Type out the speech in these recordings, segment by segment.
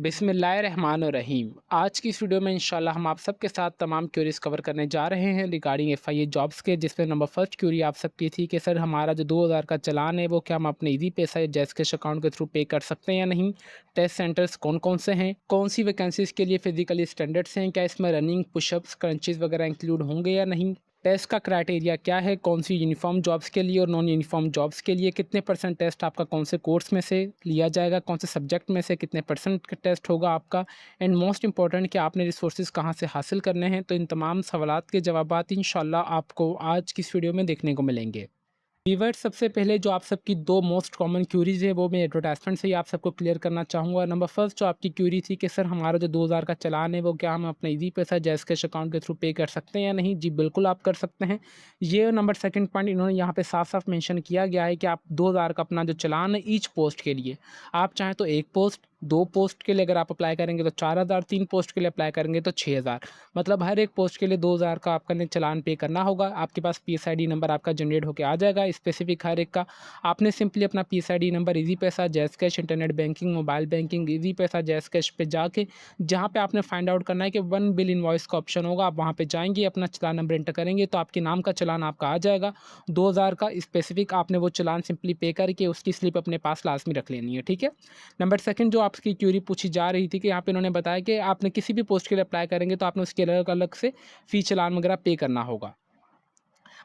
बिस्मिल्लाहिर्रहमानिर्रहीम। आज की इस वीडियो में इंशाल्लाह हम आप सबके साथ तमाम क्यूरीज़ कवर करने जा रहे हैं रिगार्डिंग एफआईए जॉब्स के, जिसमें नंबर फर्स्ट क्यूरी आप सबकी थी कि सर हमारा जो 2000 का चालान है वो क्या हम अपने ईज़ी पैसा या जैज़ कैश अकाउंट के थ्रू पे कर सकते हैं या नहीं। टेस्ट सेंटर्स कौन कौन से हैं, कौन सी वैकेंसीज़ के लिए फिजिकली स्टैंडर्ड्स हैं, क्या इसमें रनिंग पुशअप्स क्रंचेस वगैरह इंक्लूड होंगे या नहीं। टेस्ट का क्राइटेरिया क्या है, कौन सी यूनिफॉर्म जॉब्स के लिए और नॉन यूनिफॉर्म जॉब्स के लिए कितने परसेंट टेस्ट आपका कौन से कोर्स में से लिया जाएगा, कौन से सब्जेक्ट में से कितने परसेंट का टेस्ट होगा आपका, एंड मोस्ट इंपॉर्टेंट कि आपने रिसोर्सेज कहाँ से हासिल करने हैं। तो इन तमाम सवालात के जवाबात इंशाल्लाह आपको आज की इस वीडियो में देखने को मिलेंगे। कीवर्ड सबसे पहले जो आप सबकी दो मोस्ट कॉमन क्यूरीज है वो मैं एडवर्टाइजमेंट से ही आप सबको क्लियर करना चाहूँगा। नंबर फर्स्ट जो आपकी क्यूरी थी कि सर हमारा जो 2000 का चालान है वो क्या हम अपने इजी पैसा जैज़ कैश अकाउंट के थ्रू पे कर सकते हैं या नहीं। जी बिल्कुल आप कर सकते हैं। ये नंबर सेकंड पॉइंट इन्होंने यहाँ पे साफ साफ मेंशन किया गया है कि आप 2000 का अपना जो चालान है ईच पोस्ट के लिए, आप चाहें तो एक पोस्ट, दो पोस्ट के लिए अगर आप अप्लाई करेंगे तो 4000, तीन पोस्ट के लिए अप्लाई करेंगे तो 6000, मतलब हर एक पोस्ट के लिए 2000 का आपका चालान पे करना होगा। आपके पास पीएसआईडी नंबर आपका जनरेट होकर आ जाएगा स्पेसिफिक हर एक का। आपने सिंपली अपना पीएसआईडी नंबर इजी पैसा jazz cash internet banking mobile banking easy पैसा जैज़ कैश पे जाके जहाँ पे आपने फाइंड आउट करना है कि वन बिल इनवॉइस का ऑप्शन होगा, आप वहाँ पे जाएंगे, अपना चालान नंबर एंटर करेंगे तो आपके नाम का चालान आपका आ जाएगा 2000 का स्पेसिफिक। आपने वो चालान सिंपली पे करके उसकी स्लिप अपने पास लाजमी रख लेनी है, ठीक है। नंबर सेकंड जो आपकी क्यूरी पूछी जा रही थी कि यहाँ पे इन्होंने बताया कि आपने किसी भी पोस्ट के लिए अप्लाई करेंगे तो आपने उसके अलग अलग से फ़ी चालान वगैरह पे करना होगा।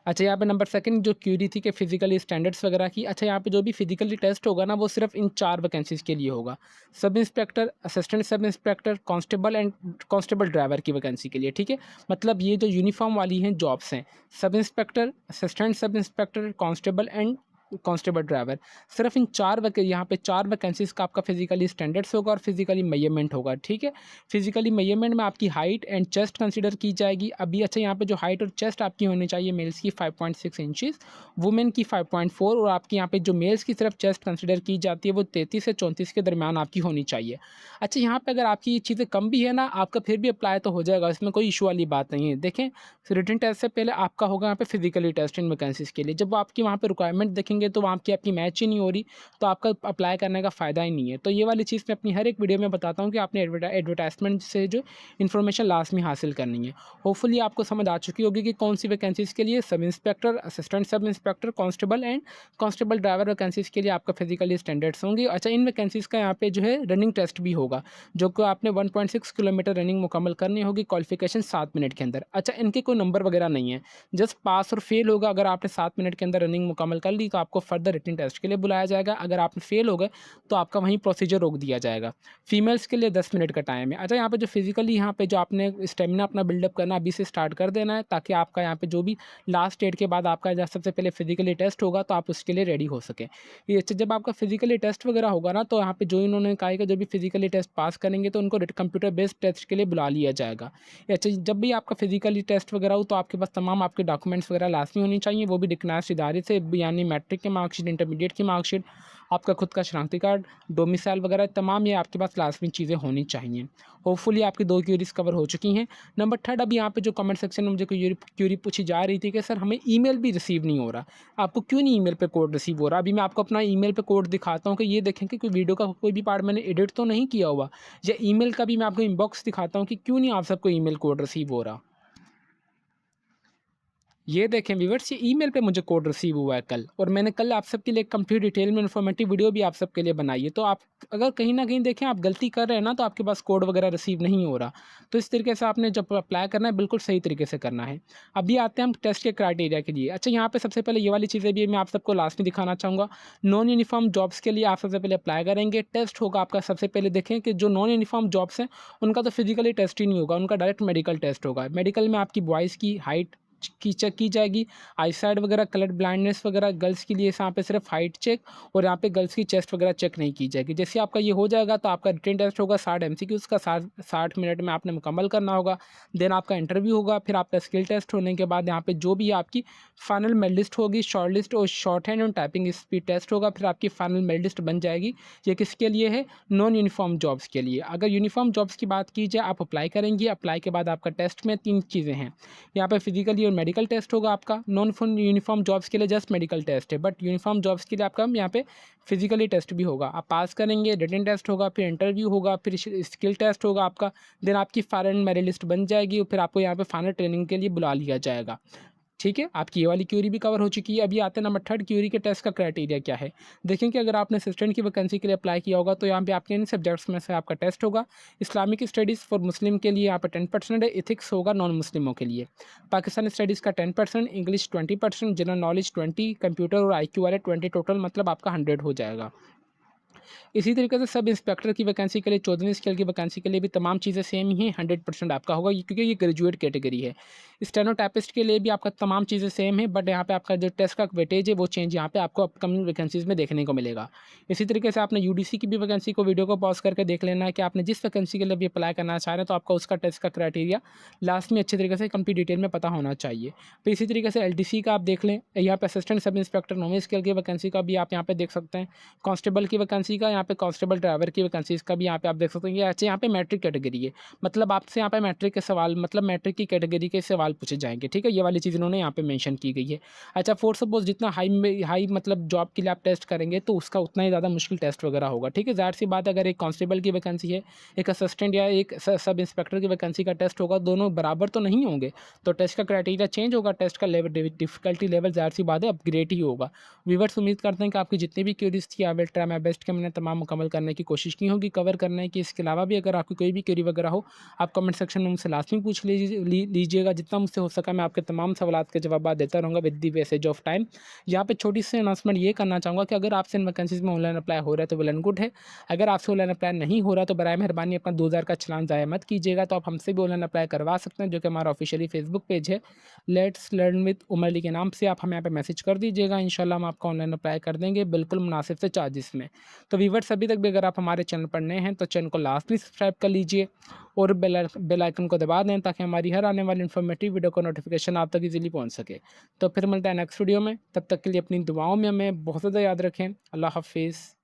अच्छा, यहाँ पे नंबर सेकंड जो क्यूरी थी कि फिजिकली स्टैंडर्ड्स वगैरह की। अच्छा, यहाँ पे जो भी फिजिकली टेस्ट होगा ना वो सिर्फ इन 4 वैकेंसीज़ के लिए होगा। Sub inspector, assistant sub inspector, constable and constable driver की वैकेंसी के लिए, ठीक है। मतलब ये जो यूनिफॉर्म वाली हैं जॉब्स हैं, sub inspector, assistant sub inspector, constable and constable driver, सिर्फ इन 4 यहाँ पे 4 वैकेंसीज़ का आपका फिजिकली स्टैंडर्ड्स होगा और फिजिकली मेजरमेंट होगा, ठीक है। फिजिकली मेजरमेंट में आपकी हाइट एंड चेस्ट कंसीडर की जाएगी अभी। अच्छा, यहाँ पे जो हाइट और चेस्ट आपकी होनी चाहिए मेल्स की 5.6 इंचज़, वुमेन की 5.4, और आपकी यहाँ पे जो मेल्स की सिर्फ चेस्ट कंसीडर की जाती है वो 33 से 34 के दरमियान आपकी होनी चाहिए। अच्छा, यहाँ पे अगर आपकी ये चीज़ें कम भी है ना, आपका फिर भी अप्लाई तो हो जाएगा, इसमें कोई इशू वाली बात नहीं है। देखें, रिटन टेस्ट से पहले आपका होगा यहाँ पे फिजिकली टेस्ट इन वैकेंसीज़ के लिए। जब वो आपकी वहाँ पे रिक्वायरमेंट देखेंगे तो वहाँ की आपकी मैच ही नहीं हो रही, तो आपका अप्लाई करने का फ़ायदा ही नहीं है। तो ये वाली चीज़ मैं अपनी हर एक वीडियो में बताता हूँ कि आपने एडवर्टाइजमेंट से जो इन्फॉर्मेशन लास्ट में हासिल करनी है। होपफुली आपको समझ आ चुकी होगी कि कौन सी वैकेंसीज़ के लिए sub inspector, assistant sub inspector, constable and constable driver vacancies के लिए आपका फिजिकली स्टैंडर्ड्स होंगे। अच्छा, इन वैकेंसीज़ का यहाँ पे जो है रनिंग टेस्ट भी होगा, जो कि आपने 1.6 किलोमीटर रनिंग मुकम्मल करनी होगी, क्वालिफिकेशन 7 मिनट के अंदर। अच्छा, इनके कोई नंबर वगैरह नहीं है, जस्ट पास और फेल होगा। अगर आपने 7 मिनट के अंदर रनिंग मुकम्मल कर ली तो आपको फर्दर रिटन टेस्ट के लिए बुलाया जाएगा। अगर आप फेल हो गए तो आपका वहीं प्रोसीजर रोक दिया जाएगा। फीमेल्स के लिए 10 मिनट का टाइम है। अच्छा, यहाँ पे जो फिजिकली यहाँ पे जो आपने स्टेमिना अपना बिल्डअप करना अभी से स्टार्ट कर देना है, ताकि आपका यहाँ पे जो भी लास्ट डेट के बाद आपका जब सबसे पहले फिजिकली टेस्ट होगा तो आप उसके लिए रेडी हो सकें। ये अच्छा, जब आपका फिजिकली टेस्ट वगैरह होगा ना तो यहाँ पे जो इन्होंने कहा है कि जो भी फिजिकली टेस्ट पास करेंगे तो उनको कंप्यूटर बेस्ड टेस्ट के लिए बुला लिया जाएगा। ये अच्छा, जब भी आपका फिजिकली टेस्ट वगैरह हो तो आपके पास तमाम आपके डॉक्यूमेंट्स वगैरह लाजमी होनी चाहिए, वो भी रिकग्नाइज्ड इदारे से, यानी मैट्रिक की मार्कशीट, इंटरमीडिएट की मार्कशीट, आपका खुद का शनाख्ती कार्ड, डोमिसाइल वगैरह तमाम ये आपके पास लाजमी चीज़ें होनी चाहिए। होपफुली आपकी 2 क्यूरीज़ कवर हो चुकी हैं। नंबर थर्ड, अभी यहाँ पे जो कमेंट सेक्शन में मुझे क्यूरी पूछी जा रही थी कि सर हमें ईमेल भी रिसीव नहीं हो रहा, आपको क्यों नहीं ईमेल पे कोड रिसीव हो रहा। अभी मैं आपको अपना ईमेल पे कोड दिखाता हूँ कि ये देखें कि कोई वीडियो का कोई भी पार्ट मैंने एडिट तो नहीं किया हुआ, या ईमेल का भी मैं आपको इनबॉक्स दिखाता हूँ कि क्यों नहीं आप सबको ईमेल कोड रिसीव हो रहा। ये देखें व्यूअर्स, ये ईमेल पे मुझे कोड रिसीव हुआ है कल, और मैंने कल आप सबके लिए कंप्लीट डिटेल में इन्फॉर्मेटिव वीडियो भी आप सबके लिए बनाई है। तो आप अगर कहीं ना कहीं देखें आप गलती कर रहे हैं ना, तो आपके पास कोड वगैरह रिसीव नहीं हो रहा। तो इस तरीके से आपने जब अप्लाई करना है बिल्कुल सही तरीके से करना है। अभी आते हैं हम टेस्ट के क्राइटेरिया के लिए। अच्छा, यहाँ पे सबसे पहले ये वाली चीज़ें भी मैं आप सबको लास्ट में दिखाना चाहूँगा। नॉन यूनिफॉर्म जॉब्स के लिए आप सबसे पहले अप्लाई करेंगे, टेस्ट होगा आपका। सबसे पहले देखें कि जो नॉन यूनिफॉर्म जॉब्स हैं उनका तो फिजिकली टेस्ट ही नहीं होगा, उनका डायरेक्ट मेडिकल टेस्ट होगा। मेडिकल में आपकी बॉयज़ की हाइट की चेक की जाएगी, आईसाइट वगैरह, कलर ब्लाइंडनेस वगैरह। गर्ल्स के लिए यहाँ पे सिर्फ हाइट चेक, और यहाँ पे गर्ल्स की चेस्ट वगैरह चेक नहीं की जाएगी। जैसे आपका ये हो जाएगा तो आपका रिटन टेस्ट होगा 60 एमसीक्यूज़ का, 60 मिनट में आपने मुकम्मल करना होगा। देन आपका इंटरव्यू होगा, फिर आपका स्किल टेस्ट होने के बाद यहाँ पे जो भी आपकी फाइनल मेरिट लिस्ट होगी, शॉर्ट लिस्ट और शॉर्ट हैंड और टाइपिंग स्पीड टेस्ट होगा, फिर आपकी फाइनल मेरिट लिस्ट बन जाएगी। ये किसके लिए है? नॉन यूनिफॉर्म जॉब्स के लिए। अगर यूनिफॉर्म जॉब्स की बात की जाए, आप अप्लाई करेंगे, अप्लाई के बाद आपका टेस्ट में 3 चीज़ें हैं। यहाँ पे फिजिकली केवल मेडिकल टेस्ट होगा आपका। नॉन फुल यूनिफॉर्म जॉब्स के लिए जस्ट मेडिकल टेस्ट है, बट यूनिफॉर्म जॉब्स के लिए आपका यहाँ पे फिजिकली टेस्ट भी होगा। आप पास करेंगे, रिटन टेस्ट होगा, फिर इंटरव्यू होगा, फिर स्किल टेस्ट होगा आपका। देन आपकी फाइनल मेरिट लिस्ट बन जाएगी और फिर आपको यहाँ पे फाइनल ट्रेनिंग के लिए बुला लिया जाएगा। ठीक है, आपकी ये वाली क्यूरी भी कवर हो चुकी है। अभी आते हैं नंबर थर्ड, क्यूरी के टेस्ट का क्राइटेरिया क्या है। देखें कि अगर आपने असिस्टेंट की वैकेंसी के लिए अप्लाई किया होगा तो यहाँ पे आपके इन सब्जेक्ट्स में से आपका टेस्ट होगा। इस्लामिक स्टडीज़ फॉर मुस्लिम के लिए यहाँ पे 10% है, इथिक्स होगा नॉन मुस्लिमों के लिए। पाकिस्तानी स्टडीज़ का 10%, इंग्लिश 20%, जनरल नॉलेज 20, कंप्यूटर और IQ वाले 20, टोटल मतलब आपका 100 हो जाएगा। इसी तरीके से सब इंस्पेक्टर की वैकेंसी के लिए 14वीं स्केल की वैकेंसी के लिए भी तमाम चीज़ें सेम ही हैं, 100% आपका होगा क्योंकि ये ग्रेजुएट कैटेगरी है। स्टेनोटाइपिस्ट के लिए भी आपका तमाम चीज़ें सेम है, बट यहाँ पे आपका जो टेस्ट का वेटेज है वो चेंज यहाँ पे आपको अपकमिंग वैकेंसीज़ में देखने को मिलेगा। इसी तरीके से आपने UDC की भी वैकेंसी को वीडियो को पॉज करके देख लेना है कि आपने जिस वैकेंसी के लिए भी अप्लाई करना चाह रहे हैं तो आपका उसका टेस्ट का क्राइटेरिया लास्ट में अच्छे तरीके से कंप्लीट डिटेल में पता होना चाहिए। फिर इसी तरीके से LDC का आप देख लें, यहाँ पे असिस्टेंट सब इंस्पेक्टर 9वीं स्केल की वैकेंसी का भी आप यहाँ पे देख सकते हैं। कांस्टेबल की वैकेंसी का यहाँ पे कांस्टेबल ड्राइवर की वैकेंसीज़ का भी यहाँ पे आप देख सकते हैं। ये अच्छा यहाँ पे मैट्रिक कैटेगरी है, मतलब आपसे यहाँ पे मैट्रिक के सवाल, मतलब मैट्रिक की कैटेगरी के सवाल पूछे जाएंगे। ठीक है, ये वाली चीज़ इन्होंने यहाँ पे मेंशन की गई है। अच्छा, फॉर सपोज जितना हाई मतलब जॉब के लिए आप टेस्ट करेंगे तो उसका उतना ही ज़्यादा मुश्किल टेस्ट वगैरह होगा। ठीक है, ज़ाहिर सी बात है, अगर एक कांस्टेबल की वैकेंसी है, एक असिस्टेंट या एक सब इंस्पेक्टर की वैकेंसी का टेस्ट होगा, दोनों बराबर तो नहीं होंगे, तो टेस्ट का क्राइटेरिया चेंज होगा, टेस्ट का लेवल डिफिकल्टी लेवल ज़ाहिर सी बात है अपग्रेड ही होगा। व्यूअर्स, उम्मीद करते हैं कि आपकी जितनी भी क्वेरीज थी I will try my best कि मैंने तमाम मुकम्मल करने की कोशिश की होगी, कवर करने की। इसके अलावा भी अगर आपकी कोई भी क्वेरी वगैरह हो, आप कमेंट सेक्शन में मुझसे लाजमी पूछ लीजिएगा। जितना मुझसे हो सका मैं आपके तमाम सवालात के जवाब देता रहूँगा with the passage of time. यहाँ पे छोटी सी अनाउंसमेंट ये करना चाहूँगा कि अगर आपसे इन वैकेंसीज में ऑनलाइन अप्लाई हो रहा है तो वेल एंड गुड है। अगर आपसे ऑनलाइन अप्लाई नहीं हो रहा तो बराए मेहरबानी अपना 2000 का चलान ज़ाया मत कीजिएगा। तो आप हमसे भी ऑनलाइन अप्लाई करवा सकते हैं, जो कि हमारा ऑफिशियली फेसबुक पेज है, let's learn with Umar Ali के नाम से। आप हमें यहाँ पे मैसेज कर दीजिएगा, इंशाल्लाह हम आपका ऑनलाइन अप्लाई कर देंगे बिल्कुल मुनासिब से चार्जेस में। तो व्यूअर्स, अभी तक भी अगर आप हमारे चैनल पर नए हैं तो चैनल को लाजमी सब्सक्राइब कर लीजिए और बेल आइकन को दबा दें ताकि हमारी हर आने वाली इन्फॉर्मेटिव वीडियो का नोटिफिकेशन आप तक इजीली पहुंच सके। तो फिर मिलता है नेक्स्ट वीडियो में, तब तक के लिए अपनी दुआओं में हमें बहुत ज़्यादा याद रखें। अल्लाह हाफिज़।